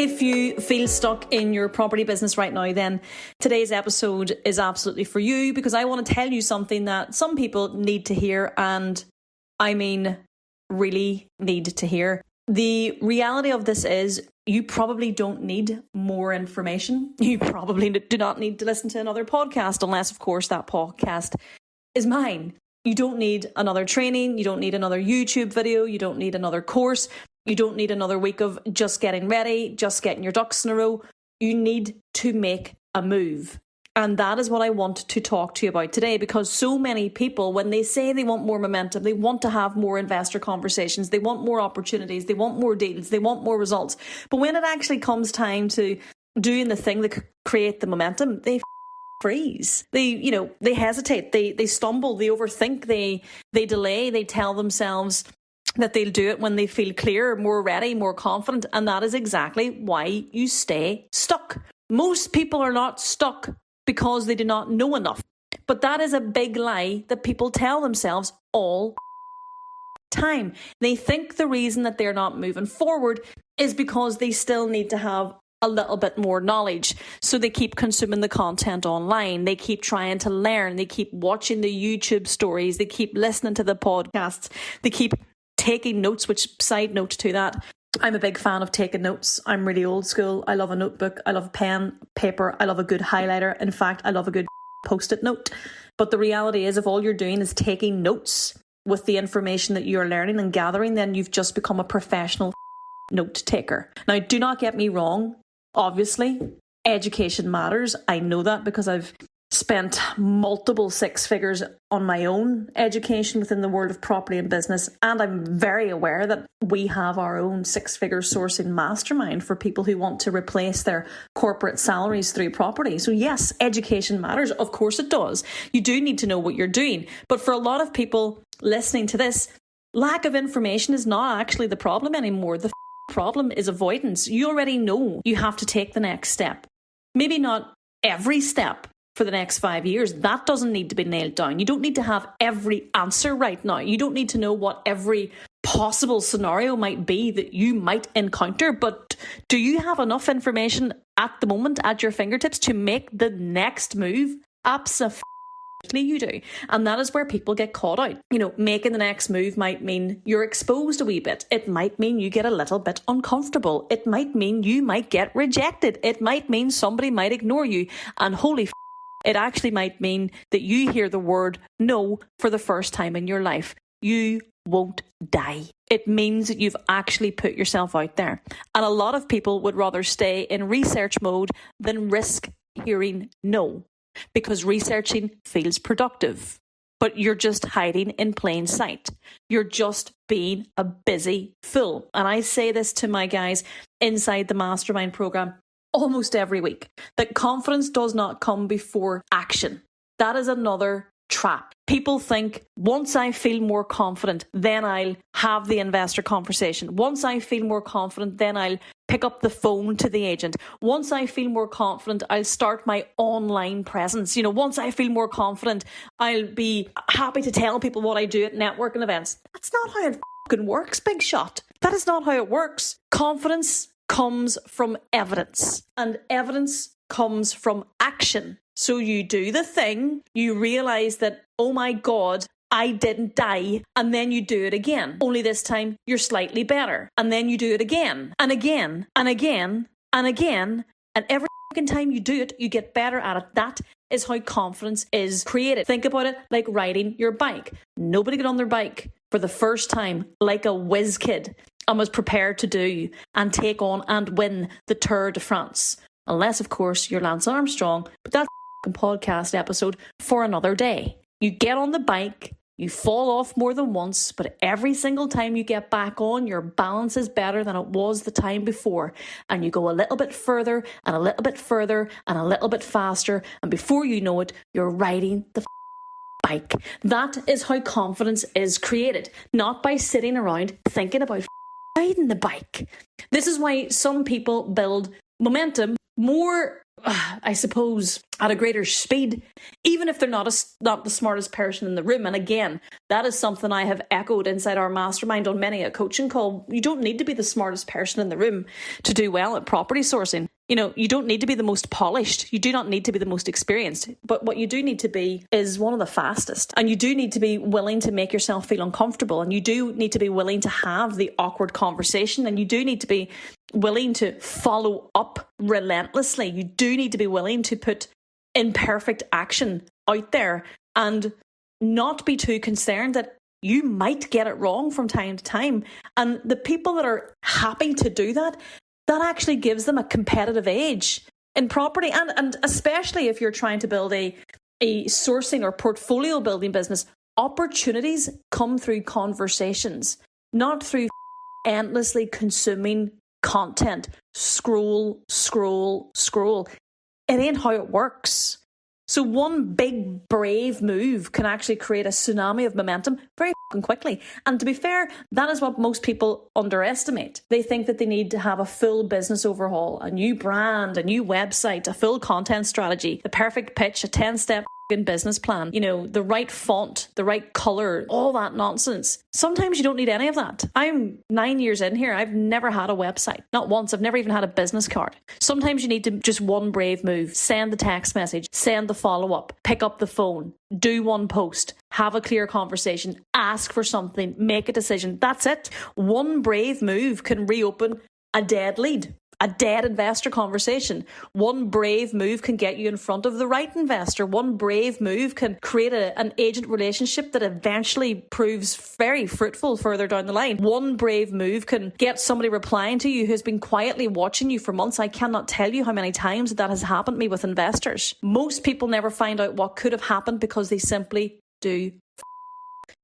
If you feel stuck in your property business right now, then today's episode is absolutely for you, because I want to tell you something that some people need to hear, and I mean really need to hear. The reality of this is you probably don't need more information. You probably do not need to listen to another podcast, unless, of course, that podcast is mine. You don't need another training. You don't need another YouTube video. You don't need another course. You don't need another week of just getting ready, just getting your ducks in a row. You need to make a move. And that is what I want to talk to you about today, because so many people, when they say they want more momentum, they want to have more investor conversations, they want more opportunities, they want more deals, they want more results. But when it actually comes time to doing the thing that create the momentum, they freeze. They hesitate, they stumble, they overthink, they delay, they tell themselves that they'll do it when they feel clear, more ready, more confident. And that is exactly why you stay stuck. Most people are not stuck because they do not know enough. But that is a big lie that people tell themselves all time. They think the reason that they're not moving forward is because they still need to have a little bit more knowledge. So they keep consuming the content online. They keep trying to learn. They keep watching the YouTube stories. They keep listening to the podcasts. They keep taking notes, which, side note to that, I'm a big fan of taking notes. I'm really old school. I love a notebook. I love pen, paper. I love a good highlighter. In fact, I love a good post-it note. But the reality is, if all you're doing is taking notes with the information that you're learning and gathering, then you've just become a professional note taker. Now, do not get me wrong. Obviously, education matters. I know that because I've spent multiple six figures on my own education within the world of property and business. And I'm very aware that we have our own six-figure sourcing mastermind for people who want to replace their corporate salaries through property. So yes, education matters. Of course it does. You do need to know what you're doing. But for a lot of people listening to this, lack of information is not actually the problem anymore. The problem is avoidance. You already know you have to take the next step. Maybe not every step for the next 5 years. That doesn't need to be nailed down. You don't need to have every answer right now. You don't need to know what every possible scenario might be that you might encounter. But do you have enough information at the moment at your fingertips to make the next move? Absolutely. You do. And that is where people get caught out. Making the next move might mean you're exposed a wee bit. It might mean you get a little bit uncomfortable. It might mean you might get rejected. It might mean somebody might ignore you. And holy it actually might mean that you hear the word no for the first time in your life. You won't die. It means that you've actually put yourself out there. And a lot of people would rather stay in research mode than risk hearing no, because researching feels productive. But you're just hiding in plain sight. You're just being a busy fool. And I say this to my guys inside the mastermind program almost every week, that confidence does not come before action. That is another trap. People think, once I feel more confident, then I'll have the investor conversation. Once I feel more confident, then I'll pick up the phone to the agent. Once I feel more confident, I'll start my online presence. Once I feel more confident, I'll be happy to tell people what I do at networking events. That's not how it fucking works, big shot. That is not how it works. Confidence comes from evidence, and evidence comes from action. So you do the thing, you realize that, oh my God, I didn't die, and then you do it again. Only this time you're slightly better. And then you do it again and again and again and again. And every time you do it, you get better at it. That is how confidence is created. Think about it like riding your bike. Nobody got on their bike for the first time like a whiz kid and was prepared to do and take on and win the Tour de France. Unless, of course, you're Lance Armstrong, but that's a podcast episode for another day. You get on the bike, you fall off more than once, but every single time you get back on, your balance is better than it was the time before. And you go a little bit further and a little bit further and a little bit faster. And before you know it, you're riding the bike. That is how confidence is created, not by sitting around thinking about riding the bike. This is why some people build momentum more I suppose, at a greater speed, even if they're not the smartest person in the room. And again, that is something I have echoed inside our mastermind on many a coaching call. You don't need to be the smartest person in the room to do well at property sourcing. You don't need to be the most polished. You do not need to be the most experienced. But what you do need to be is one of the fastest. And you do need to be willing to make yourself feel uncomfortable. And you do need to be willing to have the awkward conversation. And you do need to be willing to follow up relentlessly. You do need to be willing to put imperfect action out there and not be too concerned that you might get it wrong from time to time. And the people that are happy to do that actually gives them a competitive edge in property. And especially if you're trying to build a sourcing or portfolio building business, opportunities come through conversations, not through endlessly consuming content. Scroll. It ain't how it works. So one big brave move can actually create a tsunami of momentum very quickly. And to be fair, that is what most people underestimate. They think that they need to have a full business overhaul, a new brand, a new website, a full content strategy, the perfect pitch, a 10-step business plan, the right font, the right color, all that nonsense. Sometimes you don't need any of that. I'm 9 years in here. I've never had a website. Not once. I've never even had a business card. Sometimes you need to just one brave move. Send the text message, send the follow-up, pick up the phone, do one post, have a clear conversation, ask for something, make a decision. That's it. One brave move can reopen a dead lead, a dead investor conversation. One brave move can get you in front of the right investor. One brave move can create an agent relationship that eventually proves very fruitful further down the line. One brave move can get somebody replying to you who's been quietly watching you for months. I cannot tell you how many times that has happened to me with investors. Most people never find out what could have happened because they simply do.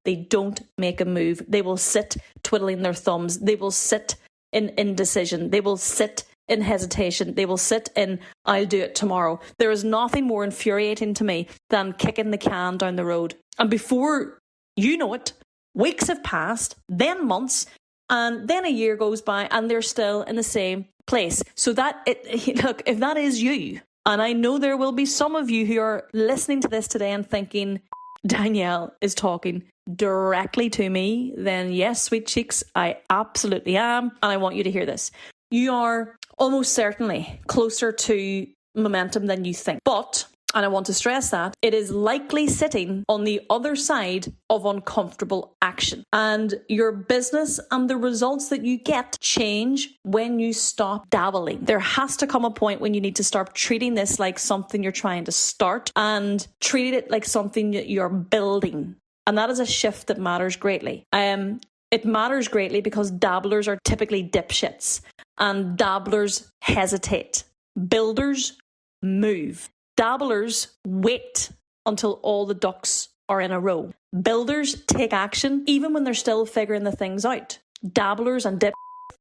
They don't make a move. They will sit twiddling their thumbs. They will sit in indecision. They will sit in hesitation. They will sit in, I'll do it tomorrow. There is nothing more infuriating to me than kicking the can down the road. And before you know it, weeks have passed, then months, and then a year goes by and they're still in the same place. So look, if that is you, and I know there will be some of you who are listening to this today and thinking, Danielle is talking directly to me, then yes, sweet cheeks, I absolutely am. And I want you to hear this. You are almost certainly closer to momentum than you think. But, and I want to stress that, it is likely sitting on the other side of uncomfortable action. And your business and the results that you get change when you stop dabbling. There has to come a point when you need to start treating this like something you're trying to start and treat it like something that you're building. And that is a shift that matters greatly. It matters greatly because dabblers are typically dipshits and dabblers hesitate. Builders move. Dabblers wait until all the ducks are in a row. Builders take action even when they're still figuring the things out. Dabblers and dipshits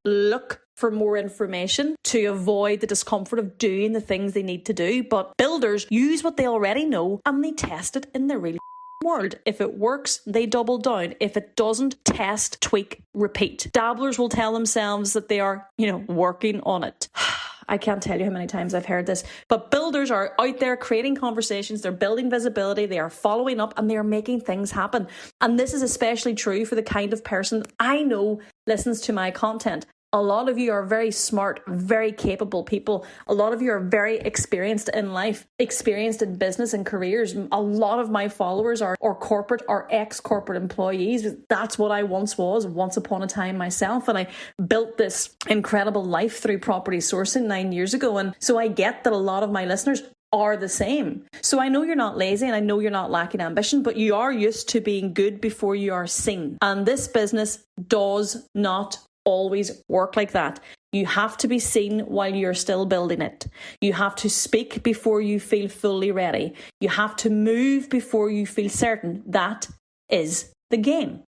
look for more information to avoid the discomfort of doing the things they need to do. But builders use what they already know and they test it in the real world. If it works, they double down. If it doesn't, test, tweak, repeat. Dabblers will tell themselves that they are, working on it. I can't tell you how many times I've heard this, but builders are out there creating conversations, they're building visibility, they are following up, and they are making things happen. And this is especially true for the kind of person I know listens to my content. A lot of you are very smart, very capable people. A lot of you are very experienced in life, experienced in business and careers. A lot of my followers are corporate or ex-corporate employees. That's what I once was, once upon a time myself. And I built this incredible life through property sourcing 9 years ago. And so I get that a lot of my listeners are the same. So I know you're not lazy and I know you're not lacking ambition, but you are used to being good before you are seen. And this business does not always work like that. You have to be seen while you're still building it. You have to speak before you feel fully ready. You have to move before you feel certain. That is the game.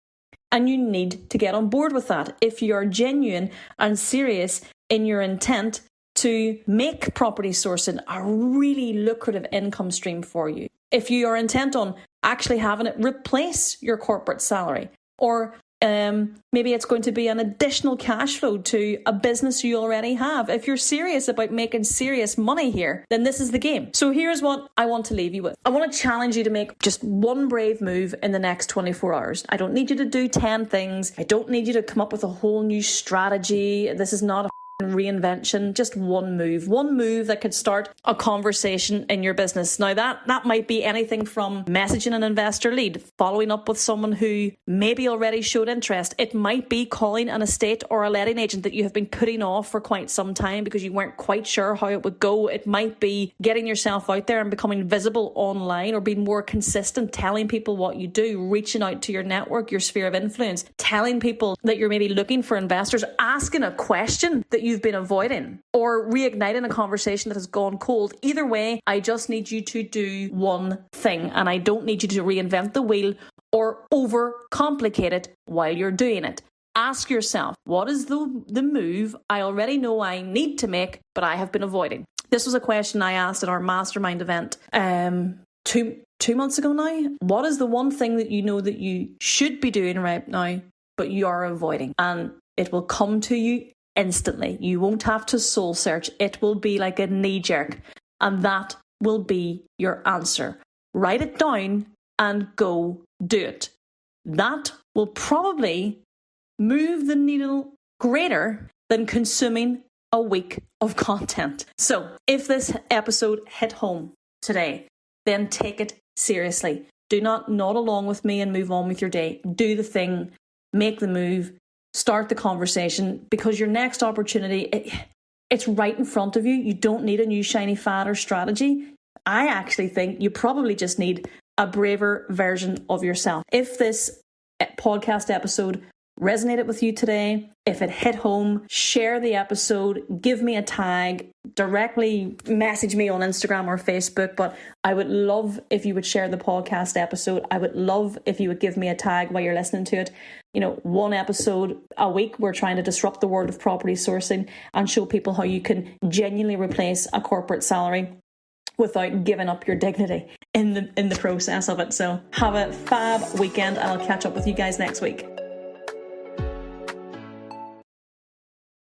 And you need to get on board with that if you're genuine and serious in your intent to make property sourcing a really lucrative income stream for you. If you are intent on actually having it replace your corporate salary or Maybe it's going to be an additional cash flow to a business you already have. If you're serious about making serious money here, then this is the game. So here's what I want to leave you with. I want to challenge you to make just one brave move in the next 24 hours. I don't need you to do 10 things. I don't need you to come up with a whole new strategy. This is not a reinvention, just one move that could start a conversation in your business. Now that might be anything from messaging an investor lead, following up with someone who maybe already showed interest. It might be calling an estate or a letting agent that you have been putting off for quite some time because you weren't quite sure how it would go. It might be getting yourself out there and becoming visible online, or being more consistent, telling people what you do, reaching out to your network, your sphere of influence, telling people that you're maybe looking for investors, asking a question that you've been avoiding, or reigniting a conversation that has gone cold. Either way, I just need you to do one thing, and I don't need you to reinvent the wheel or overcomplicate it while you're doing it. Ask yourself, what is the move I already know I need to make, but I have been avoiding? This was a question I asked at our mastermind event two months ago now. What is the one thing that you know that you should be doing right now, but you are avoiding? And it will come to you instantly. You won't have to soul search. It will be like a knee jerk, and that will be your answer. Write it down and go do it. That will probably move the needle greater than consuming a week of content. So if this episode hit home today, then take it seriously. Do not nod along with me and move on with your day. Do the thing, make the move, start the conversation, because your next opportunity, it's right in front of you. You don't need a new shiny fad or strategy. I actually think you probably just need a braver version of yourself. If this podcast episode resonated with you today, if it hit home, share the episode, give me a tag, directly message me on Instagram or Facebook. But I would love if you would share the podcast episode. I would love if you would give me a tag while you're listening to it. You know, one episode a week. We're trying to disrupt the world of property sourcing and show people how you can genuinely replace a corporate salary without giving up your dignity in the process of it. So have a fab weekend, and I'll catch up with you guys next week.